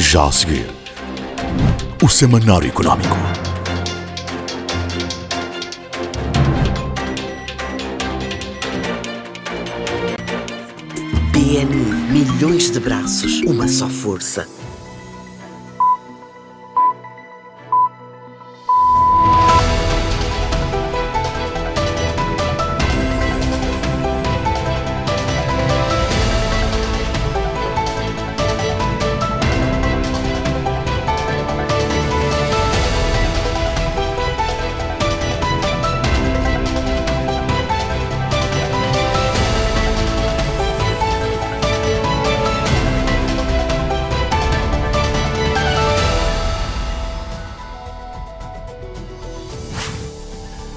Já a seguir, o Semanário Económico. BNI, milhões de braços, uma só força.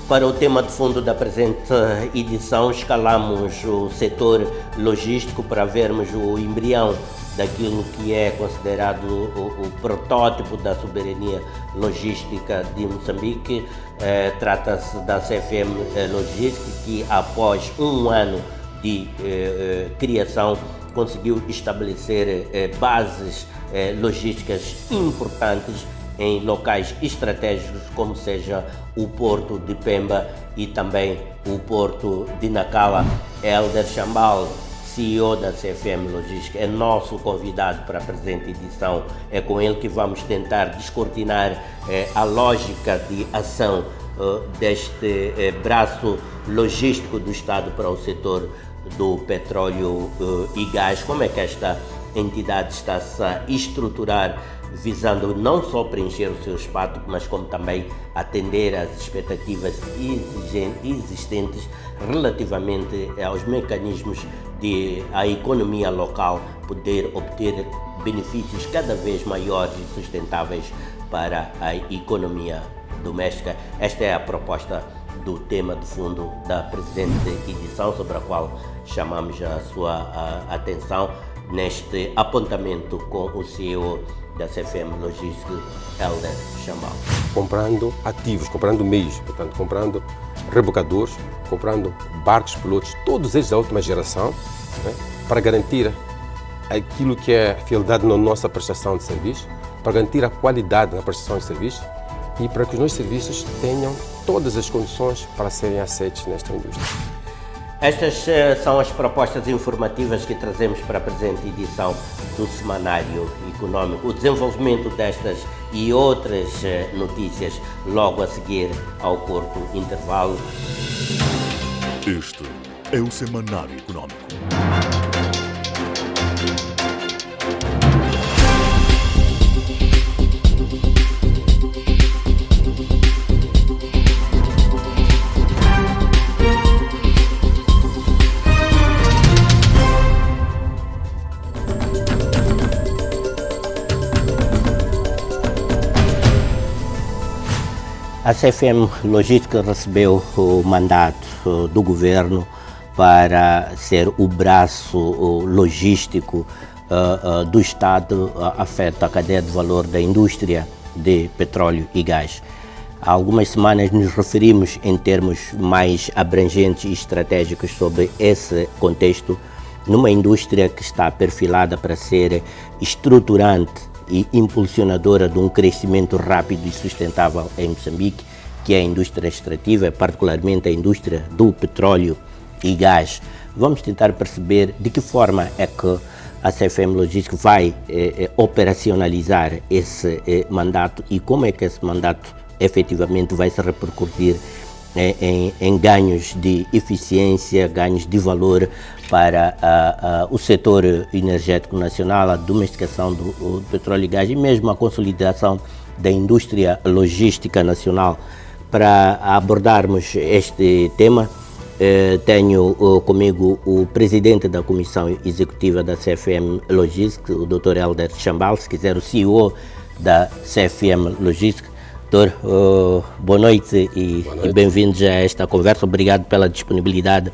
Para o tema de fundo da presente edição, escalamos o setor logístico para vermos o embrião daquilo que é considerado o protótipo da soberania logística de Moçambique. Trata-se da CFM Logística, que após um ano de criação conseguiu estabelecer bases logísticas importantes em locais estratégicos, como seja o Porto de Pemba e também o Porto de Nacala. Helder Chambal, CEO da CFM Logística, é nosso convidado para a presente edição. É com ele que vamos tentar descortinar a lógica de ação deste braço logístico do Estado para o setor do petróleo e gás. Como é que esta entidade está-se a estruturar, visando não só preencher o seu espaço, mas como também atender às expectativas existentes relativamente aos mecanismos de a economia local poder obter benefícios cada vez maiores e sustentáveis para a economia doméstica. Esta é a proposta do tema de fundo da presente edição, sobre a qual chamamos a sua atenção neste apontamento com o CEO da CFM Logística, Helder Chambal. Comprando ativos, comprando meios, portanto, comprando rebocadores, comprando barcos pilotos, todos eles da última geração, né, para garantir aquilo que é a fidelidade na nossa prestação de serviço, para garantir a qualidade na prestação de serviço e para que os nossos serviços tenham todas as condições para serem aceitos nesta indústria. Estas são as propostas informativas que trazemos para a presente edição do Semanário Económico. O desenvolvimento destas e outras notícias logo a seguir ao curto intervalo. Este é o Semanário Económico. A CFM Logística recebeu o mandato do governo para ser o braço logístico do Estado afeto à cadeia de valor da indústria de petróleo e gás. Há algumas semanas nos referimos em termos mais abrangentes e estratégicos sobre esse contexto, numa indústria que está perfilada para ser estruturante e impulsionadora de um crescimento rápido e sustentável em Moçambique, que é a indústria extrativa, particularmente a indústria do petróleo e gás. Vamos tentar perceber de que forma é que a CFM Logística vai operacionalizar esse mandato e como é que esse mandato efetivamente vai se repercutir em ganhos de eficiência, ganhos de valor para o setor energético nacional, a domesticação do petróleo e gás e mesmo a consolidação da indústria logística nacional. Para abordarmos este tema, tenho comigo o presidente da Comissão Executiva da CFM Logística, o Dr. Helder Chambal, se quiser o CEO da CFM Logística. Doutor, boa noite e bem-vindos a esta conversa. Obrigado pela disponibilidade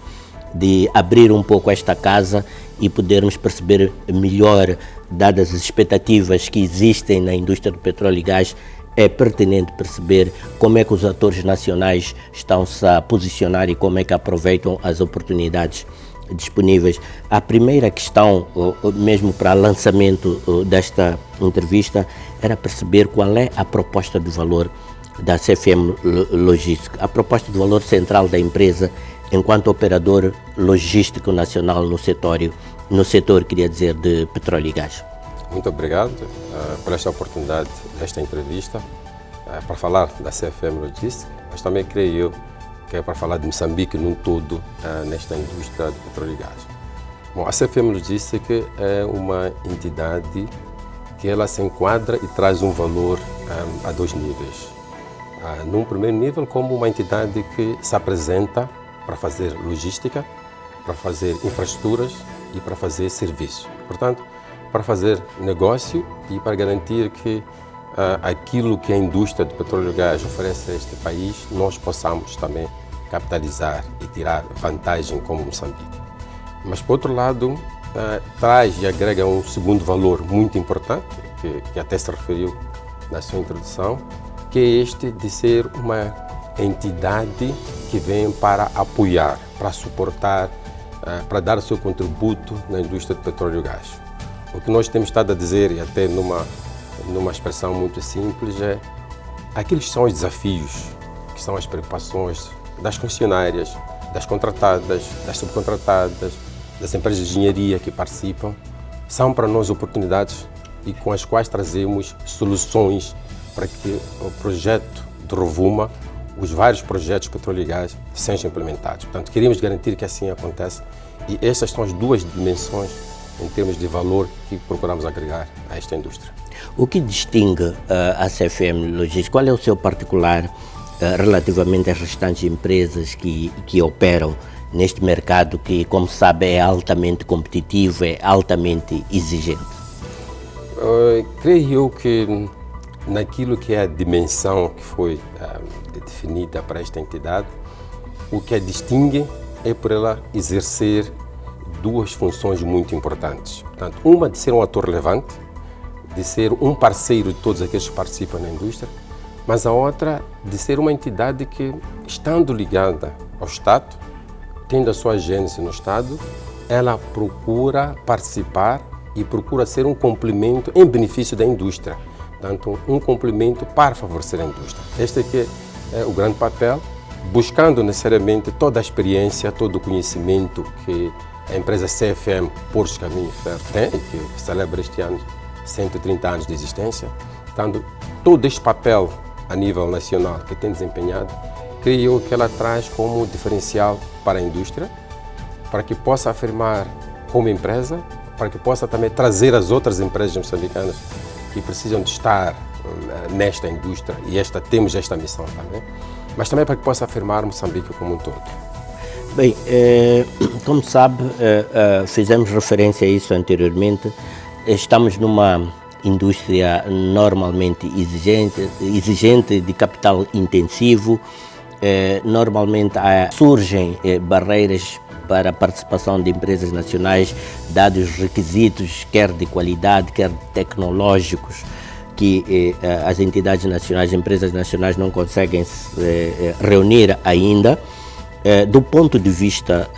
de abrir um pouco esta casa e podermos perceber melhor, dadas as expectativas que existem na indústria do petróleo e gás, é pertinente perceber como é que os atores nacionais estão-se a posicionar e como é que aproveitam as oportunidades disponíveis. A primeira questão, mesmo para lançamento desta entrevista, era perceber qual é a proposta de valor da CFM Logística, a proposta de valor central da empresa enquanto operador logístico nacional no setor, queria dizer, de petróleo e gás. Muito obrigado por esta oportunidade, esta entrevista, para falar da CFM Logística, mas também creio eu que é para falar de Moçambique num todo nesta indústria de petróleo e gás. Bom, a CFM Logística é uma entidade que ela se enquadra e traz um valor a dois níveis. Num primeiro nível, como uma entidade que se apresenta para fazer logística, para fazer infraestruturas e para fazer serviços. Portanto, para fazer negócio e para garantir que aquilo que a indústria de petróleo e gás oferece a este país, nós possamos também capitalizar e tirar vantagem como Moçambique. Mas, por outro lado, traz e agrega um segundo valor muito importante, que até se referiu na sua introdução, que é este de ser uma entidade que vem para apoiar, para suportar, para dar o seu contributo na indústria de petróleo e gás. O que nós temos estado a dizer, e até numa expressão muito simples, é aqueles que são os desafios, que são as preocupações das concessionárias, das contratadas, das subcontratadas, das empresas de engenharia que participam, são para nós oportunidades e com as quais trazemos soluções para que o projeto de Rovuma, os vários projetos de petróleo e gás, sejam implementados. Portanto, queremos garantir que assim aconteça e estas são as duas dimensões em termos de valor que procuramos agregar a esta indústria. O que distingue a CFM Logística? Qual é o seu particular relativamente às restantes empresas que operam neste mercado que, como sabe, é altamente competitivo, é altamente exigente? Creio eu que naquilo que é a dimensão que foi definida para esta entidade, o que a distingue é por ela exercer duas funções muito importantes. Portanto, uma de ser um ator relevante, de ser um parceiro de todos aqueles que participam na indústria, mas a outra de ser uma entidade que, estando ligada ao Estado, tendo a sua gênese no Estado, ela procura participar e procura ser um complemento em benefício da indústria. Portanto, um complemento para favorecer a indústria. Este aqui é o grande papel, buscando necessariamente toda a experiência, todo o conhecimento que a empresa CFM Portos Caminho e Ferro tem, que celebra este ano 130 anos de existência. Portanto, todo este papel a nível nacional que tem desempenhado, creio eu que ela traz como diferencial para a indústria, para que possa afirmar como empresa, para que possa também trazer as outras empresas moçambicanas que precisam de estar nesta indústria, e temos esta missão também, mas também para que possa afirmar Moçambique como um todo. Bem, como sabe, fizemos referência a isso anteriormente, estamos numa indústria normalmente exigente de capital intensivo, normalmente surgem barreiras para a participação de empresas nacionais, dados os requisitos, quer de qualidade, quer tecnológicos, que as entidades nacionais, empresas nacionais não conseguem reunir ainda. Do ponto de vista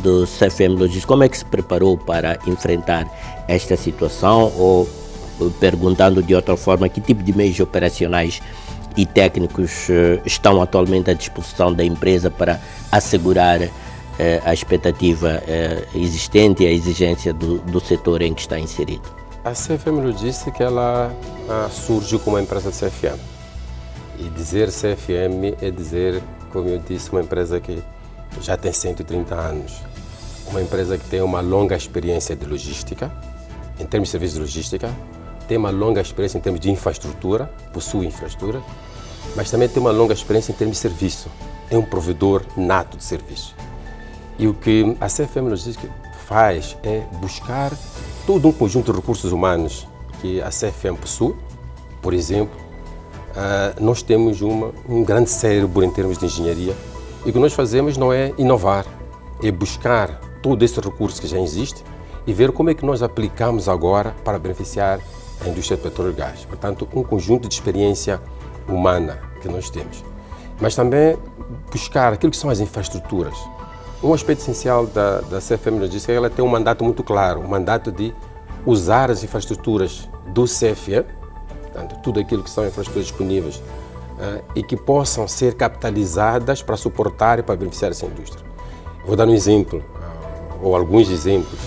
do CFM Logística, como é que se preparou para enfrentar esta situação? Ou, perguntando de outra forma, que tipo de meios operacionais e técnicos estão atualmente à disposição da empresa para assegurar a expectativa existente e a exigência do setor em que está inserido? A CFM Logística, ela surge como uma empresa de CFM. E dizer CFM é dizer, como eu disse, uma empresa que já tem 130 anos. Uma empresa que tem uma longa experiência de logística, em termos de serviços de logística, tem uma longa experiência em termos de infraestrutura, possui infraestrutura, mas também tem uma longa experiência em termos de serviço. É um provedor nato de serviço. E o que a CFM Logística faz é buscar todo um conjunto de recursos humanos que a CFM possui. Por exemplo, nós temos um grande cérebro em termos de engenharia, e o que nós fazemos não é inovar, é buscar todo esse recurso que já existe e ver como é que nós aplicamos agora para beneficiar a indústria de petróleo e gás. Portanto, um conjunto de experiência humana que nós temos. Mas também buscar aquilo que são as infraestruturas. Um aspecto essencial da CFM Logística é que ela tem um mandato muito claro, um mandato de usar as infraestruturas do CFM, portanto, tudo aquilo que são infraestruturas disponíveis e que possam ser capitalizadas para suportar e para beneficiar essa indústria. Vou dar um exemplo, ou alguns exemplos.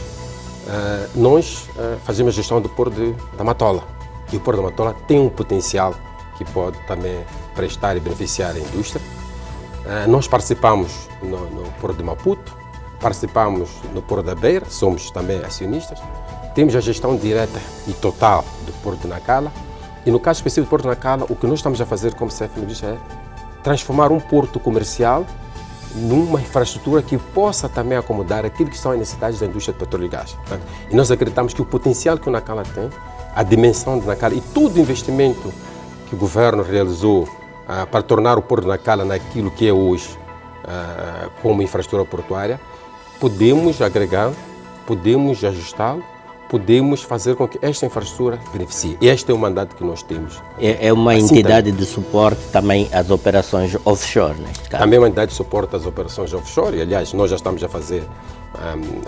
Nós fazemos a gestão do Porto da Matola, e o Porto da Matola tem um potencial que pode também prestar e beneficiar a indústria. Nós participamos no Porto de Maputo, participamos no Porto da Beira, somos também acionistas. Temos a gestão direta e total do Porto de Nacala. E no caso específico do Porto de Nacala, o que nós estamos a fazer como CFM Logística é transformar um porto comercial numa infraestrutura que possa também acomodar aquilo que são as necessidades da indústria de petróleo e gás. E nós acreditamos que o potencial que o Nacala tem, a dimensão de Nacala e todo o investimento que o governo realizou para tornar o Porto de Nacala naquilo que é hoje como infraestrutura portuária, podemos agregar, podemos ajustá-lo, podemos fazer com que esta infraestrutura beneficie. Este é o mandato que nós temos. É uma assim entidade de suporte também às operações offshore, neste caso? Também é uma entidade de suporte às operações offshore, e aliás, nós já estamos a fazer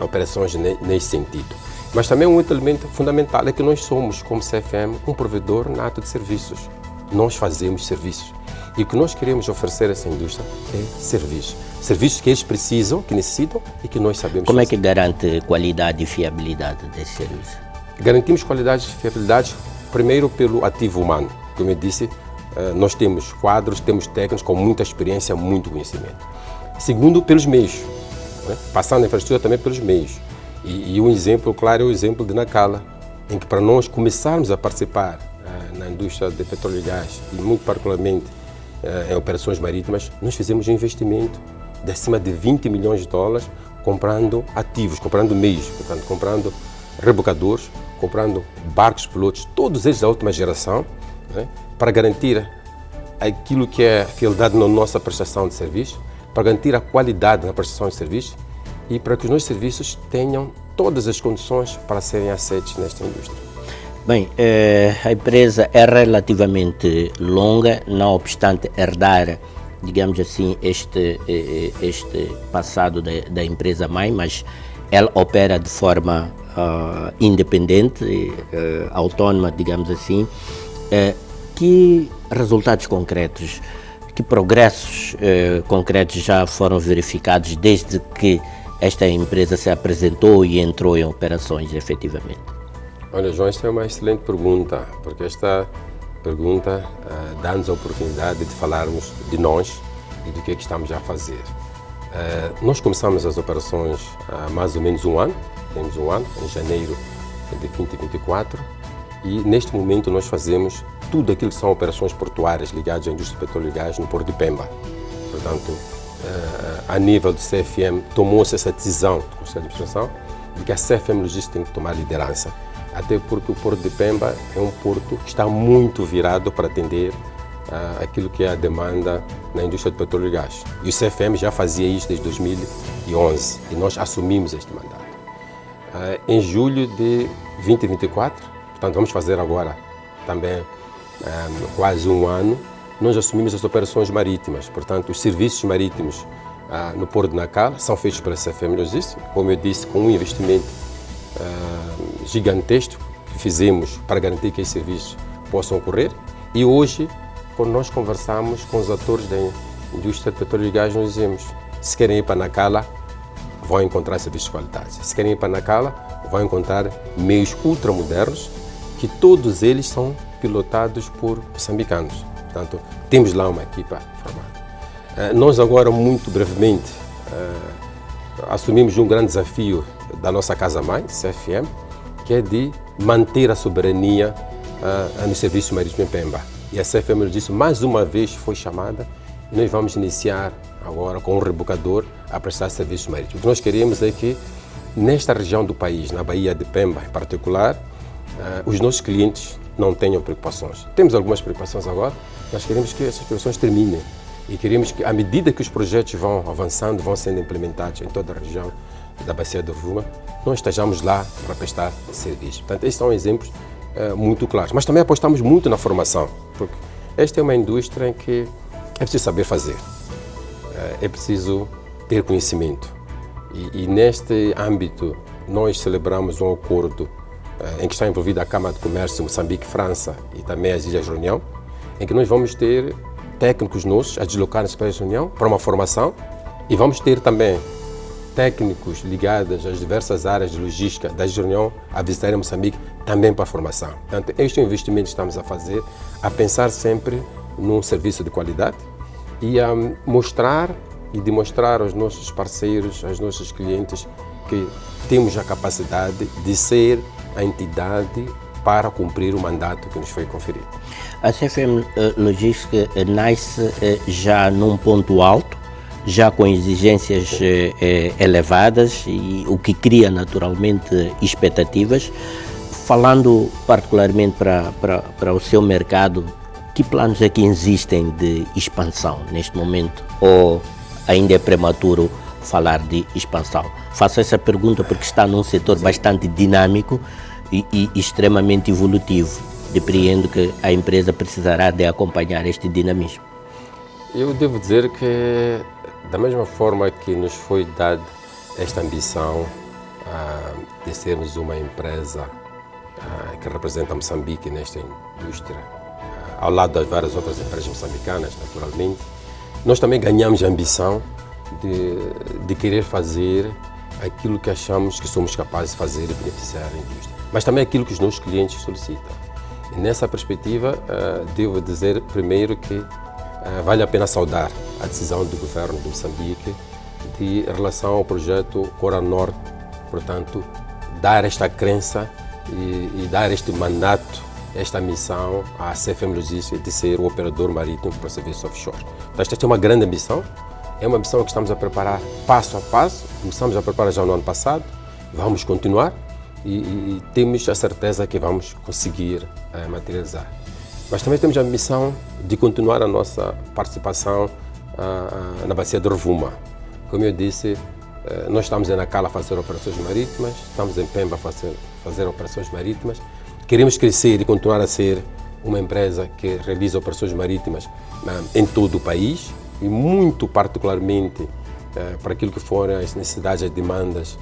operações nesse sentido. Mas também um outro elemento fundamental é que nós somos, como CFM, um provedor nato de serviços. Nós fazemos serviços. E o que nós queremos oferecer a essa indústria é serviços. Serviços que eles precisam, que necessitam e que nós sabemos Como fazer. é que garante qualidade e fiabilidade desse serviço? Garantimos qualidade e fiabilidade, primeiro pelo ativo humano. Como eu disse, nós temos quadros, temos técnicos com muita experiência, muito conhecimento. Segundo, pelos meios, né? Passando a infraestrutura também pelos meios. E um exemplo claro é o exemplo de Nacala, em que para nós começarmos a participar na indústria de petróleo e gás, e muito particularmente em operações marítimas, nós fizemos um investimento de acima de 20 milhões de dólares comprando ativos, comprando meios, portanto, comprando rebocadores, comprando barcos pilotos, todos eles da última geração, né, para garantir aquilo que é a fidelidade na nossa prestação de serviço, para garantir a qualidade na prestação de serviço e para que os nossos serviços tenham todas as condições para serem aceitos nesta indústria. Bem, a empresa é relativamente longa, não obstante herdar, digamos assim, este passado da empresa mãe, mas ela opera de forma independente, autónoma, digamos assim. Que resultados concretos, que progressos concretos já foram verificados desde que esta empresa se apresentou e entrou em operações efetivamente? Olha, João, esta é uma excelente pergunta, porque esta pergunta dá-nos a oportunidade de falarmos de nós e do que é que estamos a fazer. Nós começamos as operações há mais ou menos um ano, temos um ano, em janeiro de 2024, e neste momento nós fazemos tudo aquilo que são operações portuárias ligadas à indústria de petróleo e gás no Porto de Pemba. Portanto, a nível do CFM, tomou-se essa decisão do Conselho de Administração de que a CFM Logística tem que tomar liderança, até porque o Porto de Pemba é um porto que está muito virado para atender aquilo que é a demanda na indústria de petróleo e gás. E o CFM já fazia isso desde 2011 e nós assumimos este mandato. Em julho de 2024, portanto vamos fazer agora também quase um ano, nós assumimos as operações marítimas, portanto os serviços marítimos no Porto de Nacala são feitos pela CFM Logística, como eu disse, com um investimento gigantesco que fizemos para garantir que esses serviços possam ocorrer. E hoje, quando nós conversamos com os atores da indústria de petróleo e gás, nós dizemos: se querem ir para Nacala, vão encontrar serviços de qualidade. Se querem ir para Nacala, vão encontrar meios ultramodernos, que todos eles são pilotados por moçambicanos. Portanto, temos lá uma equipa formada. Nós agora, muito brevemente, assumimos um grande desafio da nossa casa-mãe, CFM, que é de manter a soberania no serviço marítimo em Pemba. E a CFM disse, mais uma vez foi chamada e nós vamos iniciar agora com um rebocador a prestar serviços marítimos. O que nós queremos é que nesta região do país, na Baía de Pemba em particular, os nossos clientes não tenham preocupações. Temos algumas preocupações agora, mas queremos que essas preocupações terminem e queremos que, à medida que os projetos vão avançando, vão sendo implementados em toda a região da Bacia do Rovuma, nós estejamos lá para prestar serviço. Portanto, estes são exemplos muito claros. Mas também apostamos muito na formação, porque esta é uma indústria em que é preciso saber fazer, é preciso ter conhecimento, E neste âmbito, nós celebramos um acordo em que está envolvida a Câmara de Comércio Moçambique-França e também as Ilhas Reunião, em que nós vamos ter técnicos nossos a deslocarem-se para a Reunião para uma formação e vamos ter também técnicos ligados às diversas áreas de logística da Reunião a visitarem Moçambique também para a formação. Portanto, este é um investimento que estamos a fazer, a pensar sempre num serviço de qualidade e a mostrar e demonstrar aos nossos parceiros, aos nossos clientes, que temos a capacidade de ser a entidade para cumprir o mandato que nos foi conferido. A CFM Logística nasce já num ponto alto, já com exigências elevadas, e o que cria naturalmente expectativas. Falando particularmente para o seu mercado, que planos é que existem de expansão neste momento, ou ainda é prematuro falar de expansão? Faço essa pergunta porque está num setor bastante dinâmico e extremamente evolutivo. Depreendo que a empresa precisará de acompanhar este dinamismo. Eu devo dizer que, da mesma forma que nos foi dada esta ambição de sermos uma empresa que representa Moçambique nesta indústria, ao lado das várias outras empresas moçambicanas, naturalmente, nós também ganhamos a ambição de querer fazer aquilo que achamos que somos capazes de fazer e beneficiar a indústria, mas também aquilo que os nossos clientes solicitam. E nessa perspectiva, devo dizer primeiro que vale a pena saudar a decisão do governo de Moçambique em relação ao projeto Cora Norte, portanto, dar esta crença e dar este mandato, esta missão à CFM Logística de ser o operador marítimo para o serviço offshore. Então, esta é uma grande ambição, é uma ambição que estamos a preparar passo a passo, começamos a preparar já no ano passado, vamos continuar e temos a certeza que vamos conseguir materializar. Mas também temos a missão de continuar a nossa participação na bacia de Rovuma. Como eu disse, nós estamos em Nacala a fazer operações marítimas, estamos em Pemba a fazer operações marítimas. Queremos crescer e continuar a ser uma empresa que realiza operações marítimas em todo o país e muito particularmente para aquilo que forem as necessidades e as demandas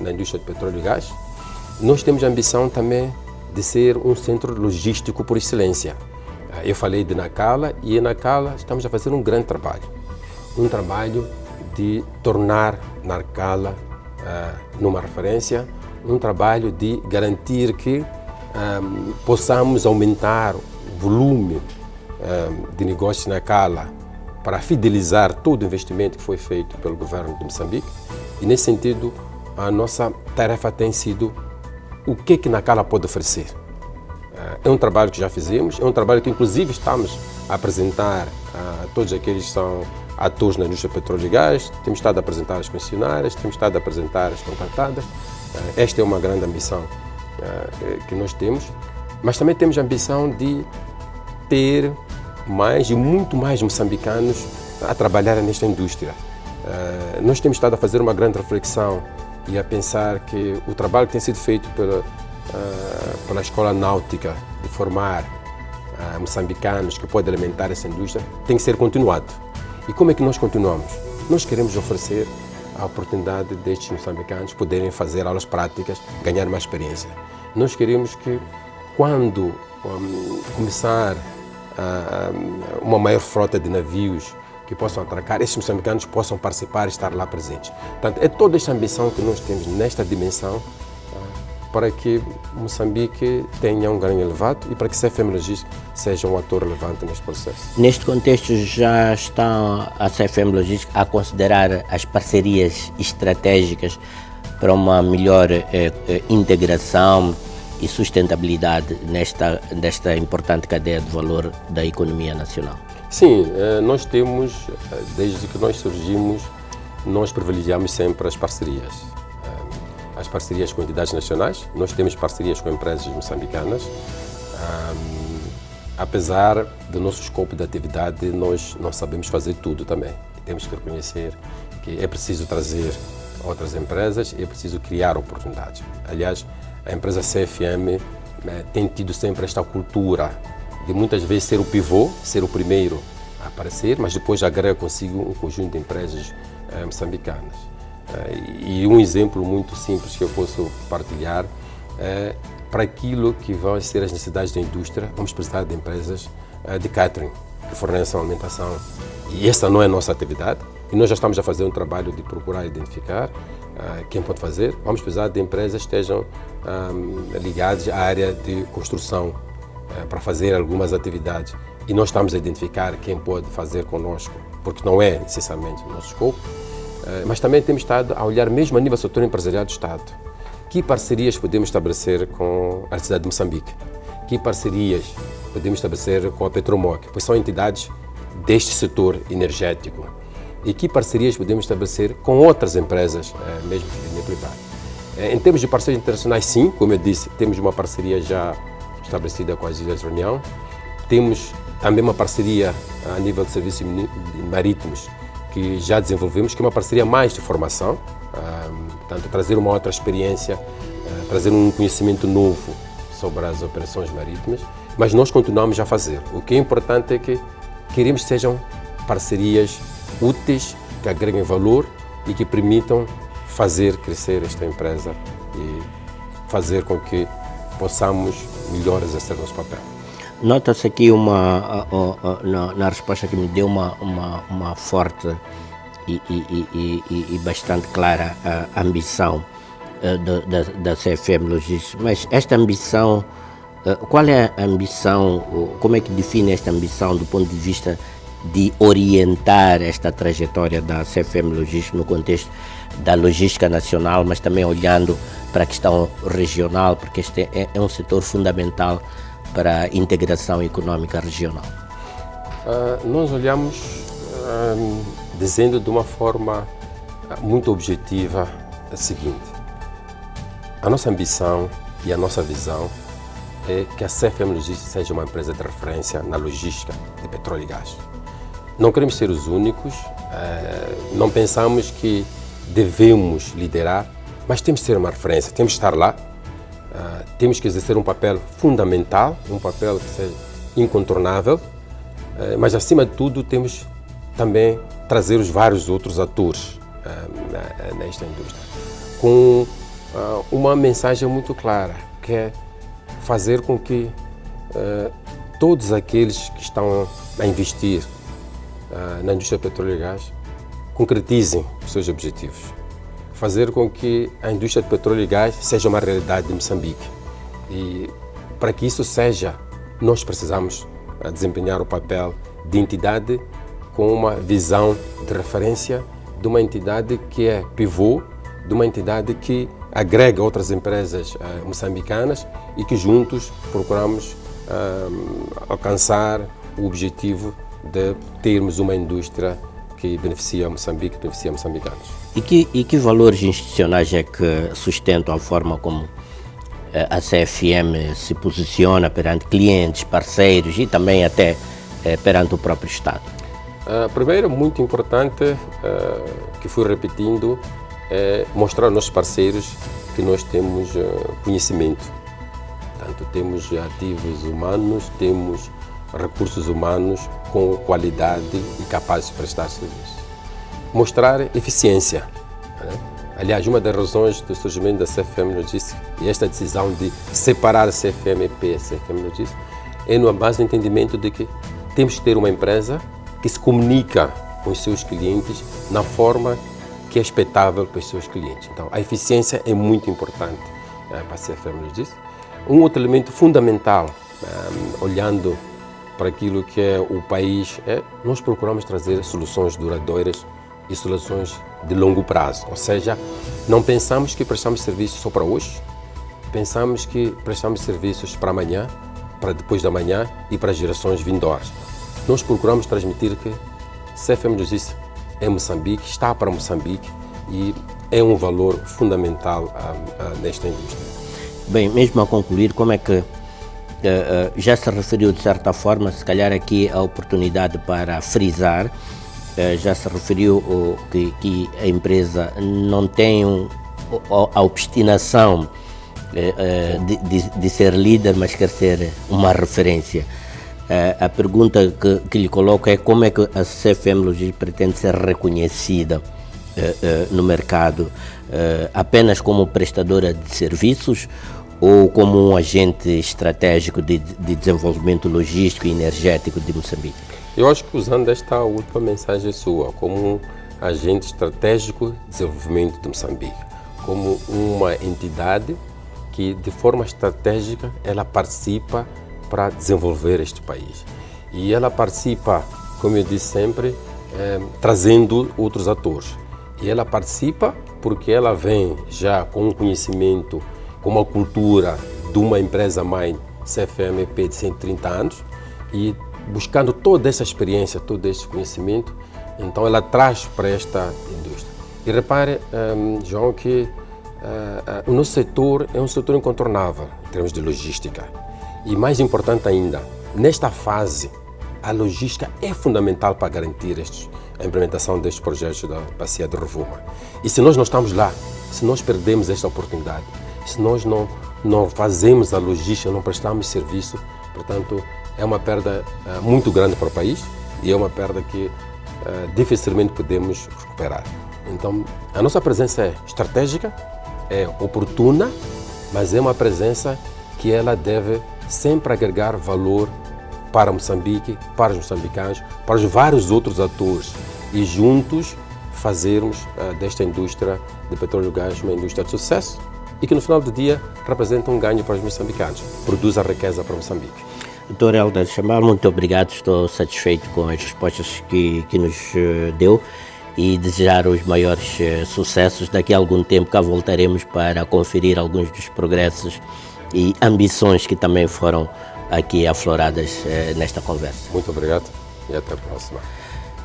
na indústria de petróleo e gás. Nós temos a ambição também de ser um centro logístico por excelência. Eu falei de Nacala e em Nacala estamos a fazer um grande trabalho. Um trabalho de tornar Nacala numa referência, um trabalho de garantir que possamos aumentar o volume de negócios na Nacala para fidelizar todo o investimento que foi feito pelo governo de Moçambique. E nesse sentido, a nossa tarefa tem sido o que Nacala pode oferecer. É um trabalho que já fizemos, é um trabalho que inclusive estamos a apresentar a todos aqueles que são atores na indústria de petróleo e gás, temos estado a apresentar as concessionárias, temos estado a apresentar as contratadas. Esta é uma grande ambição que nós temos, mas também temos a ambição de ter mais e muito mais moçambicanos a trabalhar nesta indústria. Nós temos estado a fazer uma grande reflexão e a pensar que o trabalho que tem sido feito pela Escola Náutica de formar moçambicanos que podem alimentar essa indústria tem que ser continuado. E como é que nós continuamos? Nós queremos oferecer a oportunidade destes moçambicanos poderem fazer aulas práticas, ganhar mais experiência. Nós queremos que, quando começar uma maior frota de navios que possam atracar, esses moçambicanos possam participar e estar lá presentes. Portanto, é toda esta ambição que nós temos nesta dimensão para que Moçambique tenha um ganho elevado e para que a CFM Logística seja um ator relevante neste processo. Neste contexto, já está a CFM Logística a considerar as parcerias estratégicas para uma melhor integração e sustentabilidade nesta importante cadeia de valor da economia nacional? Sim, nós temos, desde que nós surgimos, nós privilegiamos sempre as parcerias. As parcerias com entidades nacionais, nós temos parcerias com empresas moçambicanas. Apesar do nosso escopo de atividade, nós não sabemos fazer tudo também. Temos que reconhecer que é preciso trazer outras empresas e é preciso criar oportunidades. Aliás, a empresa CFM tem tido sempre esta cultura de muitas vezes ser o pivô, ser o primeiro a aparecer, mas depois agrega consigo um conjunto de empresas moçambicanas. E um exemplo muito simples que eu posso partilhar é para aquilo que vão ser as necessidades da indústria, vamos precisar de empresas de catering, que forneçam alimentação. E essa não é a nossa atividade. E nós já estamos a fazer um trabalho de procurar identificar quem pode fazer. Vamos precisar de empresas que estejam ligadas à área de construção para fazer algumas atividades. E nós estamos a identificar quem pode fazer conosco, porque não é necessariamente o nosso escopo. Mas também temos estado a olhar mesmo a nível do setor empresarial do Estado. Que parcerias podemos estabelecer com a cidade de Moçambique? Que parcerias podemos estabelecer com a Petromoc? Pois são entidades deste setor energético. E que parcerias podemos estabelecer com outras empresas, mesmo de linha privada? Em termos de parcerias internacionais, sim, como eu disse, temos uma parceria já estabelecida com as Ilhas de Reunião. Temos também uma parceria a nível de serviços marítimos que já desenvolvemos, que é uma parceria mais de formação, portanto, trazer uma outra experiência, trazer um conhecimento novo sobre as operações marítimas, mas nós continuamos a fazer. O que é importante é que queremos que sejam parcerias úteis, que agreguem valor e que permitam fazer crescer esta empresa e fazer com que possamos melhor exercer nosso papel. Nota-se aqui na resposta que me deu uma forte e bastante clara ambição da CFM Logística. Mas esta ambição, qual é a ambição, como é que define esta ambição do ponto de vista de orientar esta trajetória da CFM Logística no contexto da logística nacional, mas também olhando para a questão regional, porque este é um setor fundamental para a integração econômica regional? Nós olhamos dizendo de uma forma muito objetiva a seguinte: a nossa ambição e a nossa visão é que a CFM Logística seja uma empresa de referência na logística de petróleo e gás. Não queremos ser os únicos, não pensamos que devemos liderar, mas temos que ser uma referência, temos que estar lá. Temos que exercer um papel fundamental, um papel que seja incontornável, mas acima de tudo temos também trazer os vários outros atores nesta indústria, com uma mensagem muito clara, que é fazer com que todos aqueles que estão a investir na indústria de petróleo e gás concretizem os seus objetivos. Fazer com que a indústria de petróleo e gás seja uma realidade de Moçambique. E para que isso seja, nós precisamos desempenhar o papel de entidade com uma visão de referência, de uma entidade que é pivô, de uma entidade que agrega outras empresas moçambicanas e que juntos procuramos alcançar o objetivo de termos uma indústria que beneficia Moçambique, beneficia moçambicanos. E que valores institucionais é que sustentam a forma como a CFM se posiciona perante clientes, parceiros e também até perante o próprio Estado? Primeiro, muito importante, que fui repetindo, é mostrar aos nossos parceiros que nós temos conhecimento. Portanto, temos ativos humanos, temos recursos humanos com qualidade e capazes de prestar serviço. Mostrar eficiência. Aliás, uma das razões do surgimento da CFM Logística e esta decisão de separar a CFM-EP e a CFM Logística é numa base do entendimento de que temos que ter uma empresa que se comunica com os seus clientes na forma que é expectável para os seus clientes. Então, a eficiência é muito importante para a CFM Logística. Um outro elemento fundamental, olhando para aquilo que é o país, nós procuramos trazer soluções duradouras e soluções de longo prazo. Ou seja, não pensamos que prestamos serviços só para hoje, pensamos que prestamos serviços para amanhã, para depois da manhã e para gerações vindouras. Nós procuramos transmitir que CFM Logística é Moçambique, está para Moçambique e é um valor fundamental nesta indústria. Bem, mesmo a concluir, como é que já se referiu de certa forma, se calhar aqui a oportunidade para frisar, já se referiu que a empresa não tem a obstinação de ser líder, mas quer ser uma referência. A pergunta que lhe coloco é como é que a CFM Logística pretende ser reconhecida no mercado apenas como prestadora de serviços ou como um agente estratégico de desenvolvimento logístico e energético de Moçambique? Eu acho que usando esta última mensagem sua, como um agente estratégico de desenvolvimento de Moçambique, como uma entidade que de forma estratégica ela participa para desenvolver este país. E ela participa, como eu disse sempre, trazendo outros atores. E ela participa porque ela vem já com um conhecimento, com uma cultura de uma empresa-mãe CFMP de 130 anos e buscando toda essa experiência, todo esse conhecimento, então ela traz para esta indústria. E repare, João, que o nosso setor é um setor incontornável em termos de logística. E mais importante ainda, nesta fase, a logística é fundamental para garantir a implementação destes projetos da Bacia de Rovuma. E se nós não estamos lá, se nós perdemos esta oportunidade, se nós não fazemos a logística, não prestamos serviço, portanto, é uma perda muito grande para o país e é uma perda que dificilmente podemos recuperar. Então, a nossa presença é estratégica, é oportuna, mas é uma presença que ela deve sempre agregar valor para Moçambique, para os moçambicanos, para os vários outros atores e juntos fazermos desta indústria de petróleo e gás uma indústria de sucesso e que no final do dia representa um ganho para os moçambicanos, produz a riqueza para Moçambique. Dr. Hélder Chamal, muito obrigado, estou satisfeito com as respostas que nos deu e desejar os maiores sucessos. Daqui a algum tempo cá voltaremos para conferir alguns dos progressos e ambições que também foram aqui afloradas nesta conversa. Muito obrigado e até a próxima.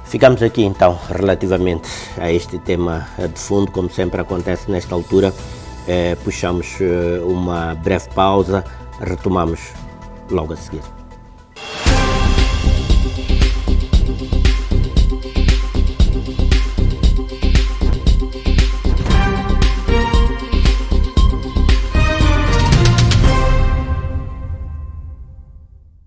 Ficamos aqui então relativamente a este tema de fundo, como sempre acontece nesta altura, puxamos uma breve pausa, retomamos logo a seguir.